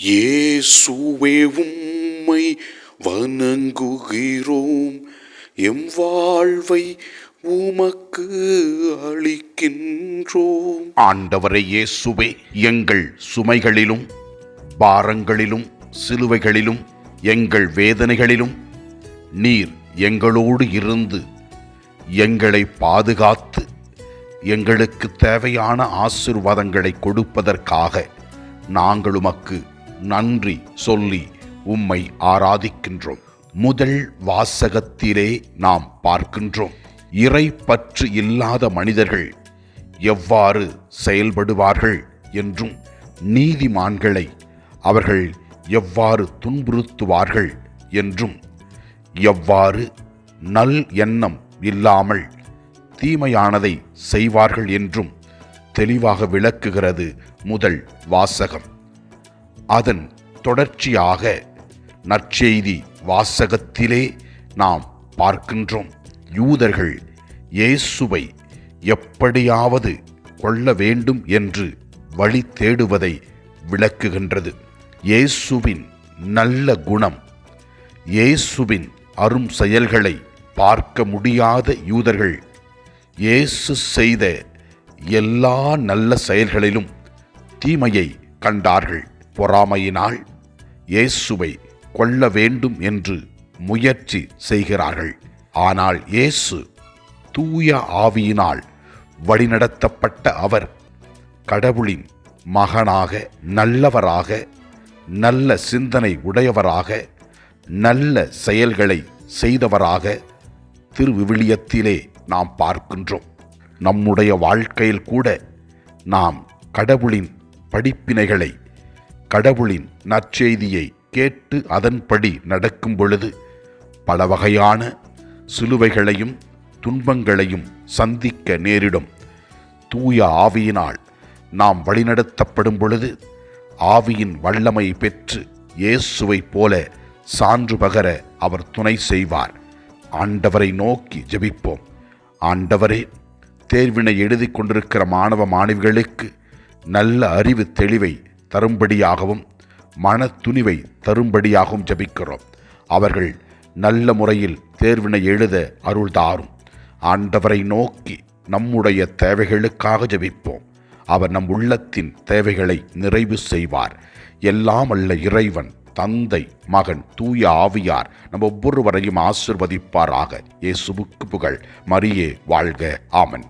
இயேசுவே உம்மை வணங்குகிறோம், எம் வாழ்வை உமக்கு அளிக்கின்றோம். ஆண்டவரே இயேசுவே, எங்கள் சுமைகளிலும் பாரங்களிலும் சிலுவைகளிலும் எங்கள் வேதனைகளிலும் நீர் எங்களோடு இருந்து எங்களை பாதுகாத்து எங்களுக்கு தேவையான ஆசீர்வாதங்களை கொடுப்பதற்காக நாங்கள் உமக்கு நன்றி சொல்லி உம்மை ஆராதிக்கின்றோம். முதல் வாசகத்திலே நாம் பார்க்கின்றோம், இறை பற்று இல்லாத மனிதர்கள் எவ்வாறு செயல்படுவார்கள் என்றும் நீதிமான்களை அவர்கள் எவ்வாறு துன்புறுத்துவார்கள் என்றும் எவ்வாறு நல் எண்ணம் இல்லாமல் தீமையானதை செய்வார்கள் என்றும் தெளிவாக விளக்குகிறது முதல் வாசகம். அதன் தொடர்ச்சியாக நற்செய்தி வாசகத்திலே நாம் பார்க்கின்றோம், யூதர்கள் இயேசுவை எப்படியாவது கொல்ல வேண்டும் என்று வழி தேடுவதை விளக்குகின்றது. இயேசுவின் நல்ல குணம், இயேசுவின் அரும் செயல்களை பார்க்க முடியாத யூதர்கள் இயேசு செய்த எல்லா நல்ல செயல்களிலும் தீமையை கண்டார்கள். பொறாமையினால் இயேசுவை கொல்ல வேண்டும் என்று முயற்சி செய்கிறார்கள். ஆனால் இயேசு தூய ஆவியினால் வழிநடத்தப்பட்ட அவர் கடவுளின் மகனாக, நல்லவராக, நல்ல சிந்தனை உடையவராக, நல்ல செயல்களை செய்தவராக திருவிவிலியத்திலே நாம் பார்க்கின்றோம். நம்முடைய வாழ்க்கையில் கூட நாம் கடவுளின் படிப்பினைகளை, கடவுளின் நற்செய்தியை கேட்டு அதன்படி நடக்கும் பொழுது பல வகையான சிலுவைகளையும் துன்பங்களையும் சந்திக்க நேரிடும். தூய ஆவியினால் நாம் வழிநடத்தப்படும் பொழுது ஆவியின் வல்லமை பெற்று இயேசுவை போல சான்று பகர அவர் துணை செய்வார். ஆண்டவரை நோக்கி ஜெபிப்போம். ஆண்டவரே, தேர்வினை எழுதி கொண்டிருக்கிற மாணவ மாணவிகளுக்கு நல்ல அறிவு தெளிவை தரும்படியாகவும் மன துணிவை தரும்படியாகவும் ஜெபிக்கிறோம். அவர்கள் நல்ல முறையில் தேர்வினை எழுத அருள் தாரும். ஆண்டவரை நோக்கி நம்முடைய தேவைகளுக்காக ஜெபிப்போம். அவர் நம் உள்ளத்தின் தேவைகளை நிறைவு செய்வார். எல்லாம் அல்ல இறைவன், தந்தை, மகன், தூய ஆவியார் நம் ஒவ்வொருவரையும் ஆசிர்வதிப்பாராக. இயேசுவுக்கு புகழ். மரியே வாழ்க. ஆமென்.